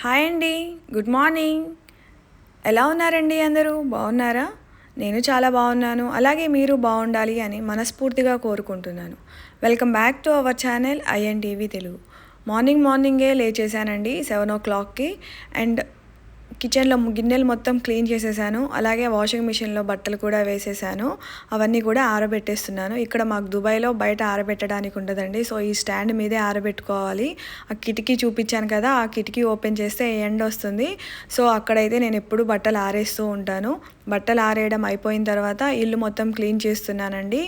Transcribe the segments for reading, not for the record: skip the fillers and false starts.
Hi అండి, good morning. ఎలా ఉన్నారండి? అందరూ బాగున్నారా? నేను చాలా బాగున్నాను. అలాగే మీరు బాగుండాలి అని మనస్ఫూర్తిగా కోరుకుంటున్నాను. Welcome back to our channel I N T V Telugu. మార్నింగే లేచేసానండి 7 o'clockకి. అండ్ కిచెన్లో గిన్నెలు మొత్తం క్లీన్ చేసేసాను. అలాగే వాషింగ్ మిషన్లో బట్టలు కూడా వేసేసాను. అవన్నీ కూడా ఆరబెట్టేస్తున్నాను. ఇక్కడ మాకు దుబాయ్లో బయట ఆరబెట్టడానికి ఉండదండి. సో ఈ స్టాండ్ మీదే ఆరబెట్టుకోవాలి. ఆ కిటికీ చూపించాను కదా, ఆ కిటికీ ఓపెన్ చేస్తే ఎండ వస్తుంది. సో అక్కడైతే నేను ఎప్పుడు బట్టలు ఆరేస్తూ ఉంటాను. బట్టలు ఆరేయడం అయిపోయిన తర్వాత ఇల్లు మొత్తం క్లీన్ చేస్తున్నానండి.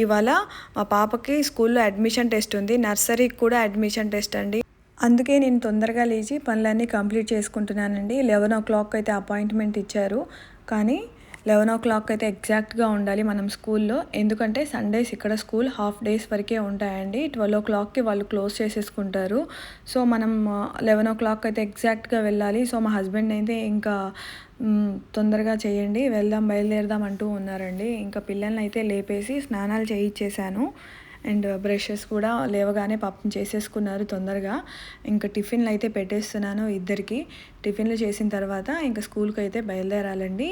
ఇవాళ మా పాపకి స్కూల్లో అడ్మిషన్ టెస్ట్ ఉంది. నర్సరీకి కూడా అడ్మిషన్ టెస్ట్ అండి. అందుకే నేను తొందరగా లేచి పనులన్నీ కంప్లీట్ చేసుకుంటున్నానండి. 11 o'clock అయితే అపాయింట్మెంట్ ఇచ్చారు. కానీ 11 o'clock అయితే ఎగ్జాక్ట్గా ఉండాలి మనం స్కూల్లో. ఎందుకంటే సండేస్ ఇక్కడ స్కూల్ హాఫ్ డేస్ వరకే ఉంటాయండి. 12 o'clockకి వాళ్ళు క్లోజ్ చేసేసుకుంటారు. సో మనం 11 o'clock అయితే ఎగ్జాక్ట్గా వెళ్ళాలి. సో మా హస్బెండ్ అయితే ఇంకా తొందరగా చేయండి, బయలుదేరదాం అంటూ ఉన్నారండి. ఇంకా పిల్లల్ని అయితే లేపేసి స్నానాలు చేయించేశాను. అండ్ బ్రషెస్ కూడా లేవగానే పాపం చేసేసుకున్నారు తొందరగా. ఇంకా టిఫిన్లు అయితే పెట్టేస్తున్నాను ఇద్దరికి. టిఫిన్లు చేసిన తర్వాత ఇంకా స్కూల్కి అయితే బయలుదేరాలండి.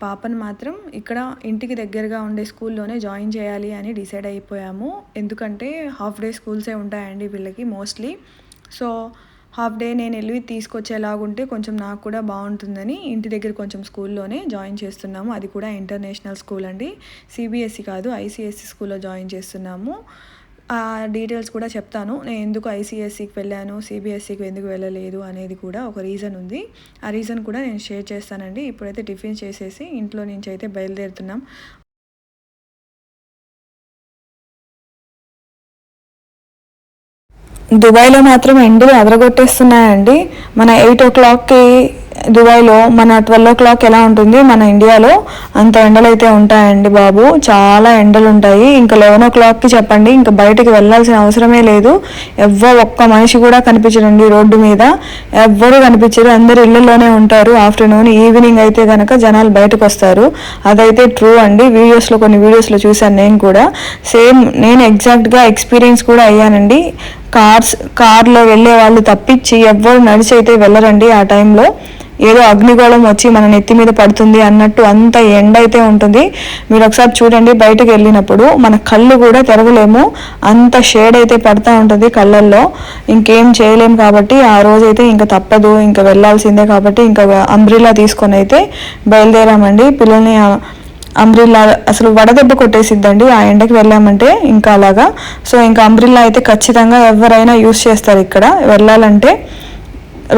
పాపను మాత్రం ఇక్కడ ఇంటికి దగ్గరగా ఉండే స్కూల్లోనే జాయిన్ చేయాలి అని డిసైడ్ అయిపోయాము. ఎందుకంటే హాఫ్ డే స్కూల్సే ఉంటాయండి వీళ్ళకి మోస్ట్లీ. సో హాఫ్ డే నేను వెళ్ళి తీసుకొచ్చేలాగుంటే కొంచెం నాకు కూడా బాగుంటుందని ఇంటి దగ్గర కొంచెం స్కూల్లోనే జాయిన్ చేస్తున్నాము. అది కూడా ఇంటర్నేషనల్ స్కూల్ అండి, సిబిఎస్ఈ కాదు, ఐసిఎస్సి స్కూల్లో జాయిన్ చేస్తున్నాము. ఆ డీటెయిల్స్ కూడా చెప్తాను. నేను ఎందుకు ఐసిఎస్సికి వెళ్ళాను, సిబిఎస్ఈకి ఎందుకు వెళ్ళలేదు అనేది కూడా ఒక రీజన్ ఉంది. ఆ రీజన్ కూడా నేను షేర్ చేస్తానండి. ఇప్పుడైతే టిఫిన్ చేసేసి ఇంట్లో నుంచి అయితే బయలుదేరుతున్నాం. దుబాయ్లో మాత్రం ఎండలు అదరగొట్టేస్తున్నాయండి. మన 8 o'clockకి దుబాయ్లో, మన 12 o'clock ఎలా ఉంటుంది మన ఇండియాలో అంత ఎండలు అయితే ఉంటాయండి బాబు. చాలా ఎండలు ఉంటాయి. ఇంకా 11 o'clockకి చెప్పండి, ఇంకా బయటకు వెళ్ళాల్సిన అవసరమే లేదు. ఒక్క మనిషి కూడా కనిపించరండి రోడ్డు మీద. ఎవ్వరూ కనిపించరు, అందరు ఇళ్ళల్లోనే ఉంటారు. ఆఫ్టర్నూన్ ఈవినింగ్ అయితే కనుక జనాలు బయటకు వస్తారు. అదైతే ట్రూ అండి. కొన్ని వీడియోస్లో చూశాను నేను కూడా. సేమ్ నేను ఎగ్జాక్ట్గా ఎక్స్పీరియన్స్ కూడా అయ్యానండి. కార్లో వెళ్ళే వాళ్ళు తప్పించి ఎవ్వరు నడిచి అయితే వెళ్ళరండి. ఆ టైంలో ఏదో అగ్నిగోళం వచ్చి మన నెత్తి మీద పడుతుంది అన్నట్టు అంత ఎండ అయితే ఉంటుంది. మీరు ఒకసారి చూడండి, బయటకు వెళ్ళినప్పుడు మన కళ్ళు కూడా తెరవలేము, అంత షేడ్ అయితే పడుతూ ఉంటుంది కళ్ళల్లో. ఇంకేం చేయలేము కాబట్టి ఆ రోజైతే ఇంకా తప్పదు, ఇంకా వెళ్ళాల్సిందే కాబట్టి ఇంకా అంబ్రిల్లా తీసుకొని అయితే బయలుదేరామండి. పిల్లల్ని అంబ్రిల్లా అసలు వడదెబ్బ కొట్టేసిద్దండి ఆ ఎండకి వెళ్ళామంటే ఇంకా అలాగా. సో ఇంకా అంబ్రిల్లా అయితే ఖచ్చితంగా ఎవరైనా యూస్ చేస్తారు ఇక్కడ వెళ్ళాలంటే.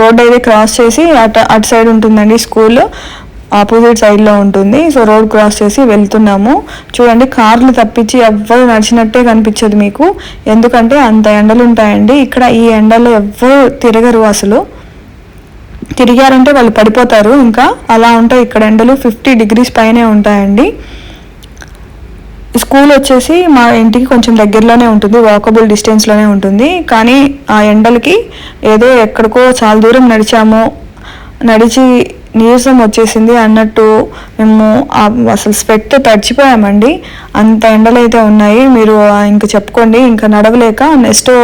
రోడ్ అయితే క్రాస్ చేసి అటు సైడ్ ఉంటుందండి స్కూల్, ఆపోజిట్ సైడ్లో ఉంటుంది. సో రోడ్ క్రాస్ చేసి వెళ్తున్నాము. చూడండి, కార్లు తప్పించి ఎవ్వరు నడిచినట్టే కనిపించదు మీకు, ఎందుకంటే అంత ఎండలు ఉంటాయండి ఇక్కడ. ఈ ఎండలో ఎవ్వరు తిరగరు, అసలు తిరిగారంటే వాళ్ళు పడిపోతారు. ఇంకా అలా ఉంటాయి ఇక్కడ ఎండలు. 50 degrees పైనే ఉంటాయండి. స్కూల్ వచ్చేసి మా ఇంటికి కొంచెం దగ్గరలోనే ఉంటుంది, వాకబుల్ డిస్టెన్స్లోనే ఉంటుంది. కానీ ఆ ఎండలకి ఏదో ఎక్కడికో చాలా దూరం నడిచి నీరసం వచ్చేసింది అన్నట్టు మేము అసలు స్వెట్ తడిచిపోయామండి. అంత ఎండలు అయితే ఉన్నాయి. మీరు ఇంకా చెప్పుకోండి, ఇంకా నడవలేక నెస్టో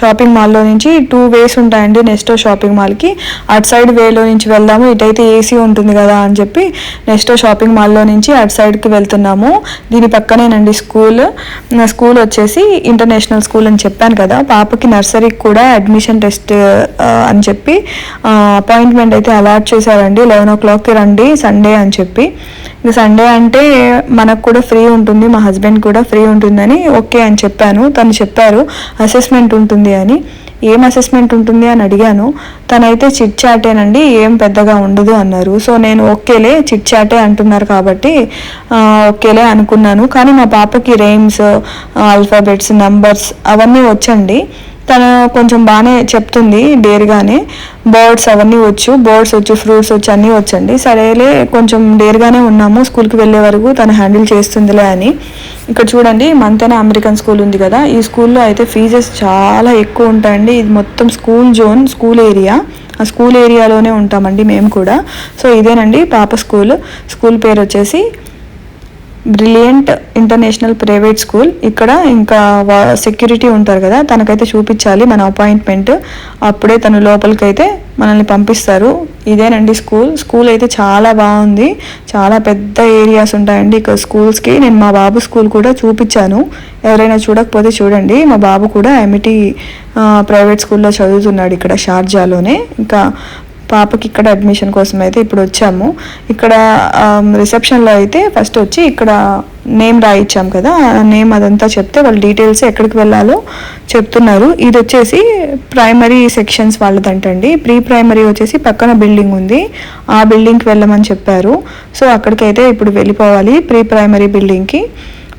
షాపింగ్ మాల్లో నుంచి 2 ways ఉంటాయండి నెస్టో షాపింగ్ మాల్కి. అటు సైడ్ వేలో నుంచి వెళ్దాము, ఇటైతే ఏసీ ఉంటుంది కదా అని చెప్పి నెస్టో షాపింగ్ మాల్లో నుంచి అటు సైడ్కి వెళ్తున్నాము. దీని పక్కనేనండి స్కూల్. నా స్కూల్ వచ్చేసి ఇంటర్నేషనల్ స్కూల్ అని చెప్పాను కదా. పాపకి నర్సరీకి కూడా అడ్మిషన్ టెస్ట్ అని చెప్పి అపాయింట్మెంట్ అయితే అలాట్ చేశారండి. 11 o'clockకి రండి సండే అని చెప్పి. ఇక సండే అంటే మనకు కూడా ఫ్రీ ఉంటుంది, మా హస్బెండ్ కూడా ఫ్రీ ఉంటుందని ఓకే అని చెప్పాను. తను చెప్పారు అసెస్మెంట్ ఉంటుంది అని. ఏం అసెస్మెంట్ ఉంటుంది అని అడిగాను. తనైతే చిట్ చాటేనండి, ఏం పెద్దగా ఉండదు అన్నారు. సో నేను ఓకేలే, చిట్ చాటే అంటున్నారు కాబట్టి ఓకేలే అనుకున్నాను. కానీ మా పాపకి రైమ్స్, ఆల్ఫాబెట్స్, నంబర్స్ అవన్నీ వచ్చండి. తను కొంచెం బాగానే చెప్తుంది, డేర్గానే. బర్డ్స్ అవన్నీ బర్డ్స్ వచ్చు, ఫ్రూట్స్ వచ్చు, అన్నీ వచ్చండి. సరేలే, కొంచెం డేర్గానే ఉన్నాము, స్కూల్కి వెళ్ళే వరకు తను హ్యాండిల్ చేస్తుందిలే అని. ఇక్కడ చూడండి, మంతెన అమెరికన్ స్కూల్ ఉంది కదా, ఈ స్కూల్లో అయితే ఫీజెస్ చాలా ఎక్కువ ఉంటాయండి. ఇది మొత్తం స్కూల్ జోన్, స్కూల్ ఏరియా. ఆ స్కూల్ ఏరియాలోనే ఉంటామండి మేము కూడా. సో ఇదేనండి పాప స్కూల్ పేరు వచ్చేసి బ్రిలియంట్ ఇంటర్నేషనల్ ప్రైవేట్ స్కూల్. ఇక్కడ ఇంకా సెక్యూరిటీ ఉంటారు కదా, తనకైతే చూపించాలి మన అపాయింట్మెంట్, అప్పుడే తను లోపలికైతే మనల్ని పంపిస్తారు. ఇదేనండి స్కూల్ అయితే చాలా బాగుంది. చాలా పెద్ద ఏరియాస్ ఉంటాయండి ఇక్కడ స్కూల్స్కి. నేను మా బాబు స్కూల్ కూడా చూపించాను, ఎవరైనా చూడకపోతే చూడండి. మా బాబు కూడా ఎమిటీ ప్రైవేట్ స్కూల్లో చదువుతున్నాడు ఇక్కడ షార్జాలోనే. ఇంకా పాపకి ఇక్కడ అడ్మిషన్ కోసం అయితే ఇప్పుడు వచ్చాము. ఇక్కడ రిసెప్షన్లో అయితే ఫస్ట్ వచ్చి ఇక్కడ నేమ్ రాయించాం కదా, నేమ్ అదంతా చెప్తే వాళ్ళ డీటెయిల్స్ ఎక్కడికి వెళ్ళాలో చెప్తున్నారు. ఇది వచ్చేసి ప్రైమరీ సెక్షన్స్ వాళ్ళదంటండి. ప్రీ ప్రైమరీ వచ్చేసి పక్కన బిల్డింగ్ ఉంది, ఆ బిల్డింగ్కి వెళ్ళమని చెప్పారు. సో అక్కడికైతే ఇప్పుడు వెళ్ళిపోవాలి ప్రీ ప్రైమరీ బిల్డింగ్కి.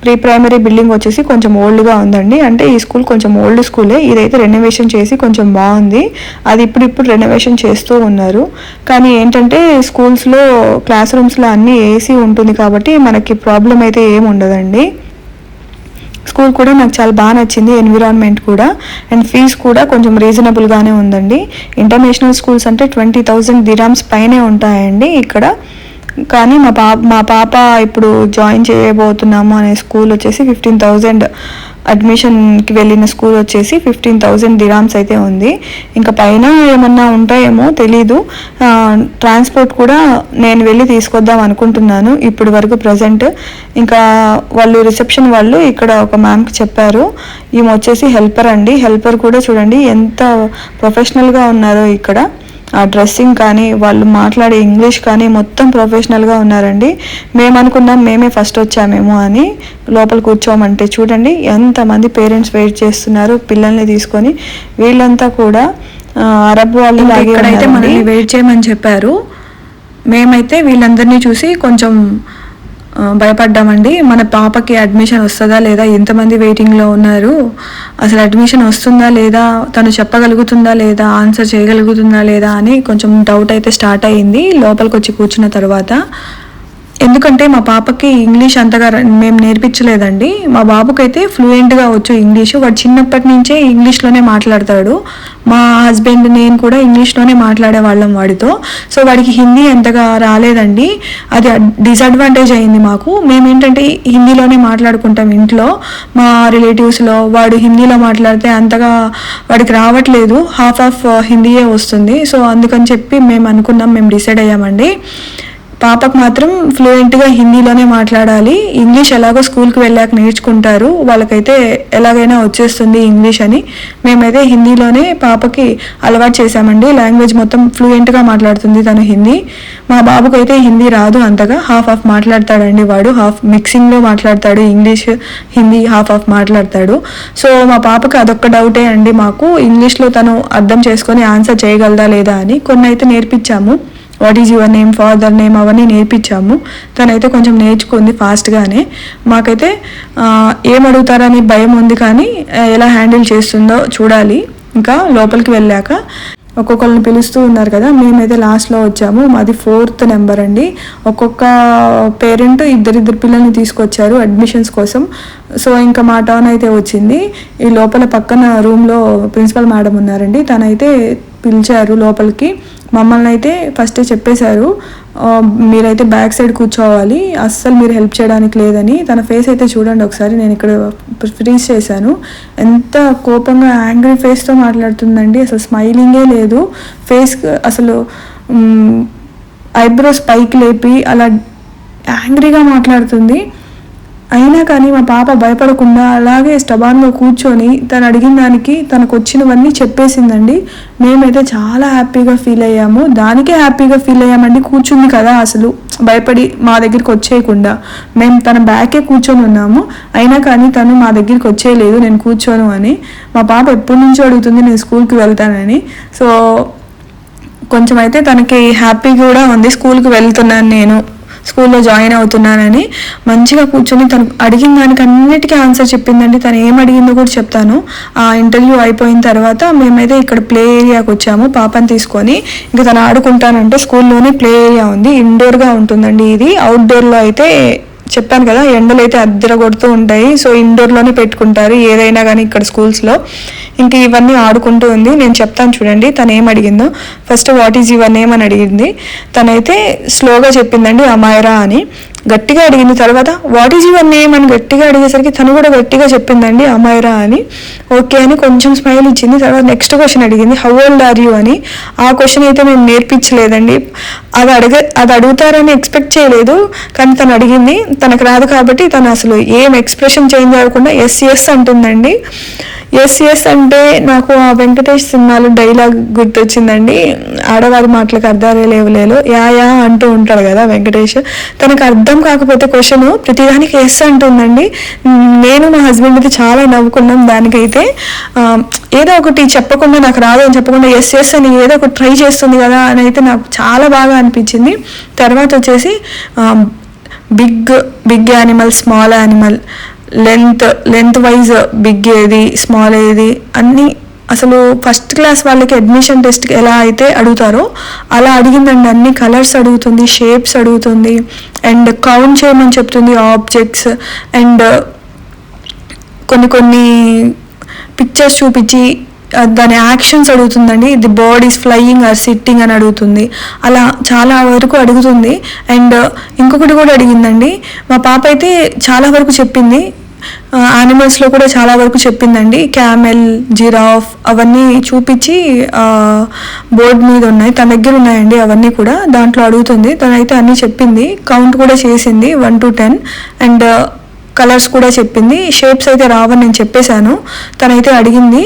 ప్రీ ప్రైమరీ బిల్డింగ్ వచ్చేసి కొంచెం ఓల్డ్గా ఉందండి. అంటే ఈ స్కూల్ కొంచెం ఓల్డ్ స్కూలే, ఇదైతే రెనోవేషన్ చేసి కొంచెం బాగుంది. అది ఇప్పుడు రెనోవేషన్ చేస్తూ ఉన్నారు. కానీ ఏంటంటే స్కూల్స్లో క్లాస్ రూమ్స్లో అన్నీ ఏసీ ఉంటుంది కాబట్టి మనకి ప్రాబ్లం అయితే ఏమి ఉండదండి. స్కూల్ కూడా నాకు చాలా బాగా నచ్చింది, ఎన్విరాన్మెంట్ కూడా. అండ్ ఫీజు కూడా కొంచెం రీజనబుల్గానే ఉందండి. ఇంటర్నేషనల్ స్కూల్స్ అంటే 20,000 dirhams పైనే ఉంటాయండి ఇక్కడ. కానీ మా పాప ఇప్పుడు జాయిన్ చేయబోతున్నాము అనే స్కూల్ వచ్చేసి 15,000, అడ్మిషన్కి వెళ్ళిన స్కూల్ వచ్చేసి 15,000 dirhams అయితే ఉంది. ఇంకా పైన ఏమన్నా ఉంటాయేమో తెలీదు. ట్రాన్స్పోర్ట్ కూడా నేను వెళ్ళి తీసుకొద్దాం అనుకుంటున్నాను ఇప్పుడు వరకు ప్రజెంట్. ఇంకా వాళ్ళు రిసెప్షన్ వాళ్ళు ఇక్కడ ఒక మ్యామ్కి చెప్పారు, ఈమె వచ్చేసి హెల్పర్ అండి. హెల్పర్ కూడా చూడండి ఎంత ప్రొఫెషనల్గా ఉన్నారో ఇక్కడ. ఆ డ్రెస్సింగ్ కానీ వాళ్ళు మాట్లాడే ఇంగ్లీష్ కానీ మొత్తం ప్రొఫెషనల్గా ఉన్నారండి. మేము అనుకున్నాం మేమే ఫస్ట్ వచ్చామేమో అని లోపల కూర్చోమంటే చూడండి ఎంతమంది పేరెంట్స్ వెయిట్ చేస్తున్నారు పిల్లల్ని తీసుకొని. వీళ్ళంతా కూడా అరబ్ వాళ్ళు లాగే ఇక్కడైతే మనల్ని వెయిట్ చేయమని చెప్పారు. మేమైతే వీళ్ళందరినీ చూసి కొంచెం భయపడ్డామండి. మన పాపకి అడ్మిషన్ వస్తుందా లేదా, ఎంతమంది వెయిటింగ్లో ఉన్నారు, అసలు అడ్మిషన్ వస్తుందా లేదా, తను చెప్పగలుగుతుందా లేదా, ఆన్సర్ చేయగలుగుతుందా లేదా అని కొంచెం డౌట్ అయితే స్టార్ట్ అయ్యింది లోపలికి వచ్చి కూర్చున్న తర్వాత. ఎందుకంటే మా పాపకి ఇంగ్లీష్ అంతగా మేము నేర్పించలేదండి. మా బాబుకైతే ఫ్లూయెంట్గా వచ్చు ఇంగ్లీషు. వాడు చిన్నప్పటి నుంచే ఇంగ్లీష్లోనే మాట్లాడతాడు. మా హస్బెండ్ నేను కూడా ఇంగ్లీష్లోనే మాట్లాడే వాళ్ళం వాడితో. సో వాడికి హిందీ అంతగా రాలేదండి. అది డిసడ్వాంటేజ్ అయింది మాకు. మేమేంటంటే హిందీలోనే మాట్లాడుకుంటాం ఇంట్లో మా రిలేటివ్స్లో. వాడు హిందీలో మాట్లాడితే అంతగా వాడికి రావట్లేదు, హాఫ్ ఆఫ్ హిందీయే వస్తుంది. సో అందుకని చెప్పి మేము డిసైడ్ అయ్యామండి, పాపకు మాత్రం ఫ్లూయెంట్గా హిందీలోనే మాట్లాడాలి. ఇంగ్లీష్ ఎలాగో స్కూల్కి వెళ్ళాక నేర్చుకుంటారు, వాళ్ళకైతే ఎలాగైనా వచ్చేస్తుంది ఇంగ్లీష్ అని మేమైతే హిందీలోనే పాపకి అలవాటు చేశామండి. లాంగ్వేజ్ మొత్తం ఫ్లూయెంట్గా మాట్లాడుతుంది తను హిందీ. మా బాబుకైతే హిందీ రాదు అంతగా, హాఫ్ ఆఫ్ మాట్లాడతాడండి వాడు. హాఫ్ మిక్సింగ్లో మాట్లాడతాడు, ఇంగ్లీష్ హిందీ హాఫ్ ఆఫ్ మాట్లాడతాడు. సో మా పాపకి అదొక్క డౌటే అండి మాకు, ఇంగ్లీష్లో తను అర్థం చేసుకొని ఆన్సర్ చేయగలదా లేదా అని. కొన్ని అయితే నేర్పించాము, what is your name, father name అవన్నీ నేర్పించాము. తనైతే కొంచెం నేర్చుకుంది ఫాస్ట్గానే. మాకైతే ఏం అడుగుతారని భయం ఉంది, కానీ ఎలా హ్యాండిల్ చేస్తుందో చూడాలి. ఇంకా లోపలికి వెళ్ళాక ఒక్కొక్కరిని పిలుస్తూ ఉన్నారు కదా, మేమైతే లాస్ట్లో వచ్చాము. మాది 4th నెంబర్ అండి. ఒక్కొక్క పేరెంట్ ఇద్దరిద్దరు పిల్లల్ని తీసుకొచ్చారు అడ్మిషన్స్ కోసం. సో ఇంకా మా టర్న్ అయితే వచ్చింది. ఈ లోపల పక్కన రూమ్లో ప్రిన్సిపల్ మేడం ఉన్నారండి, తనైతే పిలిచారు లోపలికి. మమ్మల్ని అయితే ఫస్టే చెప్పేశారు, మీరైతే బ్యాక్ సైడ్ కూర్చోవాలి, అస్సలు మీరు హెల్ప్ చేయడానికి లేదని. తన ఫేస్ అయితే చూడండి ఒకసారి, నేను ఇక్కడ ఫ్రీజ్ చేశాను. ఎంత కోపంగా యాంగ్రీ ఫేస్తో మాట్లాడుతుందండి, అసలు స్మైలింగే లేదు ఫేస్. అసలు ఐబ్రోస్ పైకి లేపి అలా యాంగ్రీగా మాట్లాడుతుంది. అయినా కానీ మా పాప భయపడకుండా అలాగే స్టబాన్గా కూర్చొని తను అడిగిన దానికి తనకు వచ్చినవన్నీ చెప్పేసిందండి. మేమైతే చాలా హ్యాపీగా ఫీల్ అయ్యాము, దానికే హ్యాపీగా ఫీల్ అయ్యామండి. కూర్చుంది కదా, అసలు భయపడి మా దగ్గరికి వచ్చేయకుండా మేము తన బ్యాకే కూర్చొని ఉన్నాము. అయినా కానీ తను మా దగ్గరికి వచ్చేయలేదు నేను కూర్చోను అని. మా పాప ఎప్పటి నుంచో అడుగుతుంది నేను స్కూల్కి వెళ్తానని. సో కొంచెం అయితే తనకి హ్యాపీ కూడా ఉంది, స్కూల్కి వెళ్తున్నాను నేను, స్కూల్లో జాయిన్ అవుతున్నానని. మంచిగా కూర్చొని తను అడిగిన దానికి అన్నిటికీ ఆన్సర్ చెప్పిందండి. తను ఏం అడిగిందో కూడా చెప్తాను. ఆ ఇంటర్వ్యూ అయిపోయిన తర్వాత మేమైతే ఇక్కడ ప్లే ఏరియాకి వచ్చాము పాపని తీసుకొని. ఇంకా తను ఆడుకుంటానంటే స్కూల్లోనే ప్లే ఏరియా ఉంది, ఇండోర్గా ఉంటుందండి ఇది. అవుట్డోర్లో అయితే చెప్పాను కదా ఎండలు అయితే అద్దర కొడుతూ ఉంటాయి, సో ఇండోర్లోనే పెట్టుకుంటారు ఏదైనా కానీ ఇక్కడ స్కూల్స్లో. ఇంక ఇవన్నీ ఆడుకుంటూ ఉంది. నేను చెప్తాను చూడండి తను ఏం అడిగిందో. First what is your name అని అడిగింది. తనైతే స్లోగా చెప్పిందండి అమాయరా అని. గట్టిగా అడిగింది. తర్వాత వాట్ ఈజ్ యువర్ నేమ్ అని గట్టిగా అడిగేసరికి తను కూడా గట్టిగా చెప్పిందండి అమైరా అని. ఓకే అని కొంచెం స్మైల్ ఇచ్చింది. తర్వాత నెక్స్ట్ క్వశ్చన్ అడిగింది, హౌ ఓల్డ్ ఆర్ యూ అని. ఆ క్వశ్చన్ అయితే మేము నేర్పించలేదండి, అది అడుగుతారని ఎక్స్పెక్ట్ చేయలేదు, కానీ తను అడిగింది. తనకు రాదు కాబట్టి తను అసలు ఏం ఎక్స్ప్రెషన్ చేంజ్ అవ్వకుండా ఎస్ ఎస్ అంటుందండి. ఎస్ ఎస్ అంటే నాకు ఆ వెంకటేష్ సినిమాలో డైలాగ్ గుర్తొచ్చిందండి, ఆడవారి మాటలకు అర్థాలే లేవులేలో యా యా అంటూ ఉంటాడు కదా వెంకటేష్. తనకు అర్థం కాకపోతే క్వశ్చన్ ప్రతిదానికి ఎస్ అంటుందండి. నేను మా హస్బెండ్ అయితే చాలా నవ్వుకున్నాం దానికైతే. ఏదో ఒకటి చెప్పకుండా, నాకు రాదు అని చెప్పకుండా ఎస్ ఎస్ అని ఏదో ఒకటి ట్రై చేస్తుంది కదా అని అయితే నాకు చాలా బాగా అనిపించింది. తర్వాత వచ్చేసి big animal, small animal, length wise big ఏది, స్మాల్ ఏది అన్నీ అసలు ఫస్ట్ క్లాస్ వాళ్ళకి అడ్మిషన్ టెస్ట్కి ఎలా అయితే అడుగుతారో అలా అడిగిందండి. అన్ని కలర్స్ అడుగుతుంది, షేప్స్ అడుగుతుంది, అండ్ కౌంట్ చేయమని చెప్తుంది ఆబ్జెక్ట్స్, అండ్ కొన్ని పిక్చర్స్ చూపించి దాని యాక్షన్స్ అడుగుతుందండి. The bird is flying or sitting అని అడుగుతుంది. అలా చాలా వరకు అడుగుతుంది. అండ్ ఇంకొకటి కూడా అడిగిందండి. మా పాప అయితే చాలా వరకు చెప్పింది, యానిమల్స్లో కూడా చాలా వరకు చెప్పిందండి. క్యామెల్, జిరాఫ్ అవన్నీ చూపించి బోర్డు మీద ఉన్నాయి, తన దగ్గర ఉన్నాయండి అవన్నీ కూడా. దాంట్లో అడుగుతుంది, తనైతే అన్నీ చెప్పింది, కౌంట్ కూడా చేసింది 1 to 10, అండ్ కలర్స్ కూడా చెప్పింది. షేప్స్ అయితే రావని నేను చెప్పేశాను. తనైతే అడిగింది,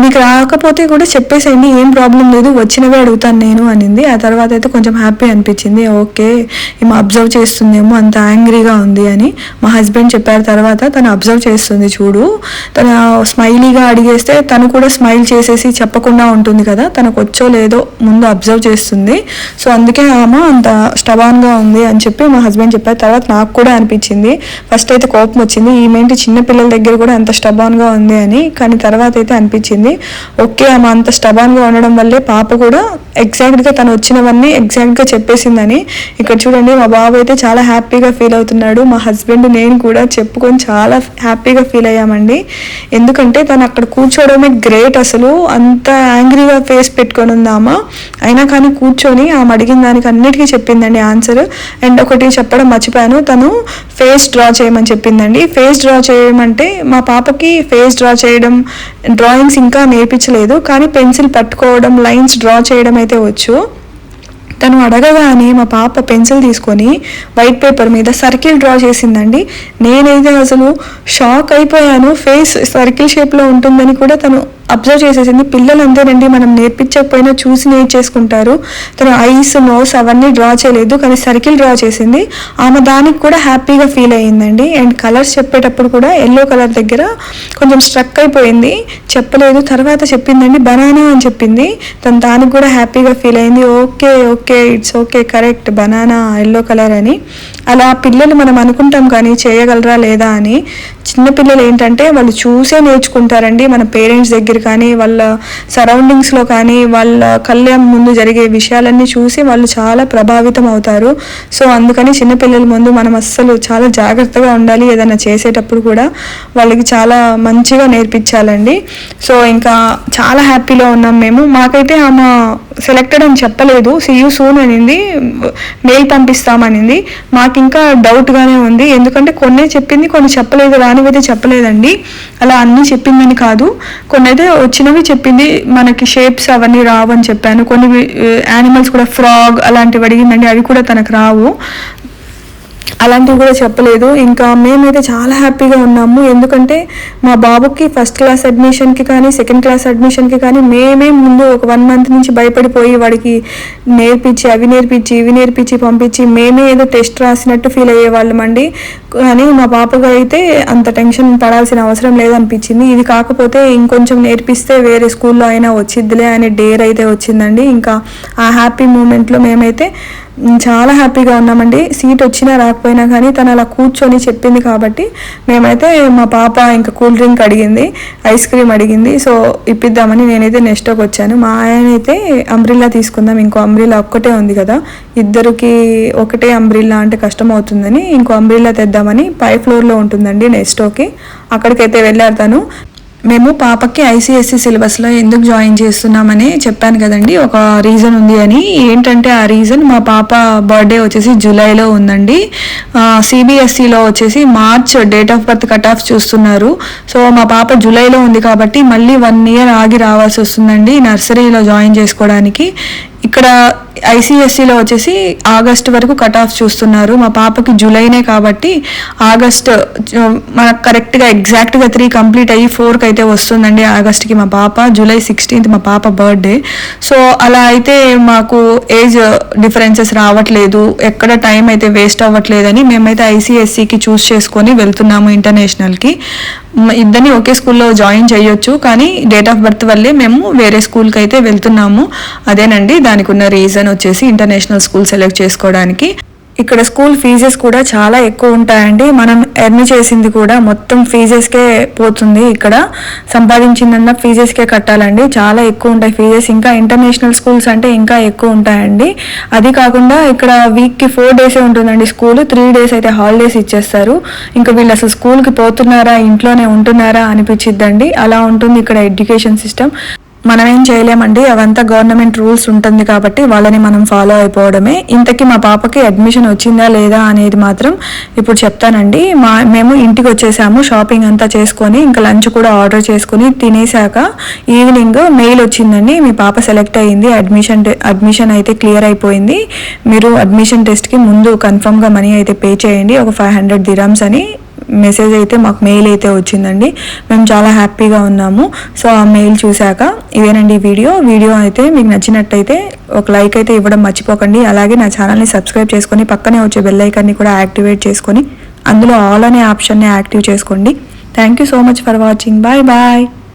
మీకు రాకపోతే కూడా చెప్పేసేయండి, ఏం ప్రాబ్లం లేదు, వచ్చినవే అడుగుతాను నేను అనింది. ఆ తర్వాత అయితే కొంచెం హ్యాపీ అనిపించింది. ఓకే ఈమె అబ్జర్వ్ చేస్తుందేమో, అంత యాంగ్రీగా ఉంది అని మా హస్బెండ్ చెప్పారు. తర్వాత తను అబ్జర్వ్ చేస్తుంది, చూడు తన స్మైలీగా అడిగేస్తే తను కూడా స్మైల్ చేసేసి చెప్పకుండా ఉంటుంది కదా, తనకు వచ్చో లేదో ముందు అబ్జర్వ్ చేస్తుంది. సో అందుకే ఆమె అంత స్టబాన్గా ఉంది అని చెప్పి మా హస్బెండ్ చెప్పారు. తర్వాత నాకు కూడా అనిపించింది, ఫస్ట్ అయితే కోపం వచ్చింది, ఈమెంటి చిన్నపిల్లల దగ్గర కూడా అంత స్టబాన్గా ఉంది అని. కానీ తర్వాత అయితే అనిపించింది, ఓకే ఆమె అంత స్టబాన్గా ఉండడం వల్లే పాప కూడా ఎగ్జాక్ట్గా తను వచ్చినవన్నీ ఎగ్జాక్ట్గా చెప్పేసిందని. ఇక్కడ చూడండి మా బాబు అయితే చాలా హ్యాపీగా ఫీల్ అవుతున్నాడు. మా హస్బెండ్ నేను కూడా చెప్పుకొని చాలా హ్యాపీగా ఫీల్ అయ్యామండి. ఎందుకంటే తను అక్కడ కూర్చోవడమే గ్రేట్, అసలు అంత యాంగ్రీగా ఫేస్ పెట్టుకొని ఉంది ఆమె, అయినా కానీ కూర్చొని ఆమె అడిగిన దానికి అన్నిటికీ చెప్పిందండి ఆన్సర్. అండ్ ఒకటి చెప్పడం మర్చిపోయాను, తను ఫేస్ డ్రా చేయమని చెప్పిందండి. ఫేస్ డ్రా చేయమంటే మా పాపకి ఫేస్ డ్రా చేయడం, డ్రాయింగ్స్ ఇంకా నేర్పించలేదు, కానీ పెన్సిల్ పట్టుకోవడం, లైన్స్ డ్రా చేయడం అయితే వచ్చు. తను అడగగానే మా పాప పెన్సిల్ తీసుకొని వైట్ పేపర్ మీద సర్కిల్ డ్రా చేసిందండి. నేనైతే అసలు షాక్ అయిపోయాను, ఫేస్ సర్కిల్ షేప్లో ఉంటుందని కూడా తను అబ్జర్వ్ చేసేసింది. పిల్లలు అంతేనండి, మనం నేర్పించకపోయినా చూసి నేర్చేసుకుంటారు. తను ఐస్, నోస్ అవన్నీ డ్రా చేయలేదు, కానీ సర్కిల్ డ్రా చేసింది. ఆమె దానికి కూడా హ్యాపీగా ఫీల్ అయ్యిందండి. అండ్ కలర్స్ చెప్పేటప్పుడు కూడా ఎల్లో కలర్ దగ్గర కొంచెం స్ట్రక్ అయిపోయింది, చెప్పలేదు. తర్వాత చెప్పిందండి బనానా అని చెప్పింది. తను దానికి కూడా హ్యాపీగా ఫీల్ అయింది. Okay okay it's okay correct, banana yellow colour అని. అలా పిల్లలు మనం అనుకుంటాం కానీ చేయగలరా లేదా అని. చిన్నపిల్లలు ఏంటంటే వాళ్ళు చూసే నేర్చుకుంటారండి. మన పేరెంట్స్ దగ్గర కానీ, వాళ్ళ సరౌండింగ్స్లో కానీ, వాళ్ళ కళ్ళ ముందు జరిగే విషయాలన్నీ చూసి వాళ్ళు చాలా ప్రభావితం అవుతారు. సో అందుకని చిన్నపిల్లల ముందు మనం అస్సలు చాలా జాగ్రత్తగా ఉండాలి. ఏదైనా చేసేటప్పుడు కూడా వాళ్ళకి చాలా మంచిగా నేర్పించాలండి. సో ఇంకా చాలా హ్యాపీలో ఉన్నాం మేము. మాకైతే ఆమె సెలెక్టెడ్ అని చెప్పలేదు, సీ యూ సూన్ అనింది, మెయిల్ పంపిస్తామనింది. మాకు ఇంకా డౌట్గానే ఉంది, ఎందుకంటే కొన్ని చెప్పింది, కొన్ని చెప్పలేదు, రానివైతే చెప్పలేదండి. అలా అన్నీ చెప్పిందని కాదు, కొన్ని అయితే వచ్చినవి చెప్పింది. మనకి షేప్స్ అవన్నీ రావని చెప్పాను. కొన్ని యానిమల్స్ కూడా ఫ్రాగ్ అలాంటివి అడిగిందండి, అవి కూడా తనకు రావు, అలాంటివి కూడా చెప్పలేదు. ఇంకా మేమైతే చాలా హ్యాపీగా ఉన్నాము, ఎందుకంటే మా బాబుకి ఫస్ట్ క్లాస్ అడ్మిషన్కి కానీ, సెకండ్ క్లాస్ అడ్మిషన్కి కానీ మేమే ముందు ఒక 1 month నుంచి భయపడిపోయి వాడికి నేర్పించి, అవి నేర్పించి, ఇవి నేర్పించి పంపించి మేమే ఏదో టెస్ట్ రాసినట్టు ఫీల్ అయ్యేవాళ్ళం అండి. కానీ మా పాపకు అయితే అంత టెన్షన్ పడాల్సిన అవసరం లేదనిపించింది. ఇది కాకపోతే ఇంకొంచెం నేర్పిస్తే వేరే స్కూల్లో అయినా వచ్చిద్దిలే అనే డేర్ అయితే వచ్చిందండి. ఇంకా ఆ హ్యాపీ మూమెంట్లో మేమైతే చాలా హ్యాపీగా ఉన్నామండి. సీట్ వచ్చినా రాకపోయినా కానీ తను అలా కూర్చొని చెప్పింది కాబట్టి మేమైతే, మా పాప ఇంకా కూల్ డ్రింక్ అడిగింది, ఐస్ క్రీమ్ అడిగింది, సో ఇప్పిద్దామని నేనైతే నెక్స్ట్కి వచ్చాను. మా ఆయన అయితే అంబ్రిల్లా తీసుకుందాం, ఇంకో అంబ్రిల్లా ఒక్కటే ఉంది కదా, ఇద్దరికి ఒకటే అంబ్రిల్లా అంటే కష్టం అవుతుందని ఇంకో అంబ్రిల్లా తెద్దామని, 5th floor ఉంటుందండి నెక్స్ట్కి, అక్కడికైతే వెళ్ళారు తను. మేము పాపకి ఐసీఎస్సీ సిలబస్లో ఎందుకు జాయిన్ చేస్తున్నామని చెప్పాను కదండి. ఒక రీజన్ ఉంది అని. ఏంటంటే ఆ రీజన్, మా పాప బర్త్డే వచ్చేసి జూలైలో ఉందండి. సిబిఎస్ఈలో వచ్చేసి March date of birth cut off చూస్తున్నారు. సో మా పాప జూలైలో ఉంది కాబట్టి మళ్ళీ 1 year ఆగి రావాల్సి వస్తుందండి నర్సరీలో జాయిన్ చేసుకోవడానికి. ఇక్కడ ఐసీఎస్సీలో వచ్చేసి ఆగస్ట్ వరకు కట్ ఆఫ్ చూస్తున్నారు. మా పాపకి జూలైనే కాబట్టి ఆగస్ట్ మనకు కరెక్ట్గా ఎగ్జాక్ట్గా 3 కంప్లీట్ అయ్యి 4కి అయితే వస్తుందండి ఆగస్ట్కి మా పాప. జూలై 16th మా పాప బర్త్డే. సో అలా అయితే మాకు ఏజ్ డిఫరెన్సెస్ రావట్లేదు, ఎక్కడ టైం అయితే వేస్ట్ అవ్వట్లేదని మేమైతే ఐసీఎస్సీకి చూస్ చేసుకొని వెళ్తున్నాము ఇంటర్నేషనల్కి. ఇద్దరిని ఒకే స్కూల్లో జాయిన్ చేయొచ్చు, కానీ డేట్ ఆఫ్ బర్త్ వల్లే మేము వేరే స్కూల్కి అయితే వెళ్తున్నాము. అదేనండి దానికి ఉన్న రీజన్ వచ్చేసి ఇంటర్నేషనల్ స్కూల్ సెలెక్ట్ చేసుకోవడానికి. ఇక్కడ స్కూల్ ఫీజెస్ కూడా చాలా ఎక్కువ ఉంటాయండి. మనం ఎర్న్ చేసింది కూడా మొత్తం ఫీజెస్కే పోతుంది. ఇక్కడ సంపాదించిందన్న ఫీజెస్కే కట్టాలండి. చాలా ఎక్కువ ఉంటాయి ఫీజెస్. ఇంకా ఇంటర్నేషనల్ స్కూల్స్ అంటే ఇంకా ఎక్కువ ఉంటాయండి. అది కాకుండా ఇక్కడ వీక్కి 4 days ఉంటుందండి స్కూల్. 3 days అయితే హాలిడేస్ ఇచ్చేస్తారు. ఇంకా వీళ్ళు అసలు స్కూల్కి పోతున్నారా ఇంట్లోనే ఉంటున్నారా అనిపించిద్దండి. అలా ఉంటుంది ఇక్కడ ఎడ్యుకేషన్ సిస్టమ్. మనం ఏం చేయలేమండి, అవంతా గవర్నమెంట్ రూల్స్ ఉంటుంది కాబట్టి వాళ్ళని మనం ఫాలో అయిపోవడమే. ఇంతకీ మా పాపకి అడ్మిషన్ వచ్చిందా లేదా అనేది మాత్రం ఇప్పుడు చెప్తానండి. మేము ఇంటికి వచ్చేసాము, షాపింగ్ అంతా చేసుకొని ఇంకా లంచ్ కూడా ఆర్డర్ చేసుకొని తినేసాక ఈవినింగ్ మెయిల్ వచ్చిందండి, మీ పాప సెలెక్ట్ అయ్యింది, అడ్మిషన్ అయితే క్లియర్ అయిపోయింది, మీరు అడ్మిషన్ టెస్ట్కి ముందు కన్ఫర్మ్గా మనీ అయితే పే చేయండి, ఒక 500 dirhams అని మెసేజ్ అయితే మాకు మెయిల్ అయితే వచ్చిందండి. మేము చాలా హ్యాపీగా ఉన్నాము. సో ఆ మెయిల్ చూశాక ఇదేనండి వీడియో అయితే మీకు నచ్చినట్టయితే ఒక లైక్ అయితే ఇవ్వడం మర్చిపోకండి. అలాగే నా ఛానల్ని సబ్స్క్రైబ్ చేసుకొని పక్కనే వచ్చే బెల్ ఐకాన్ని కూడా యాక్టివేట్ చేసుకొని అందులో ఆల్ అనే ఆప్షన్ని యాక్టివ్ చేసుకోండి. Thank you so much for watching. Bye bye.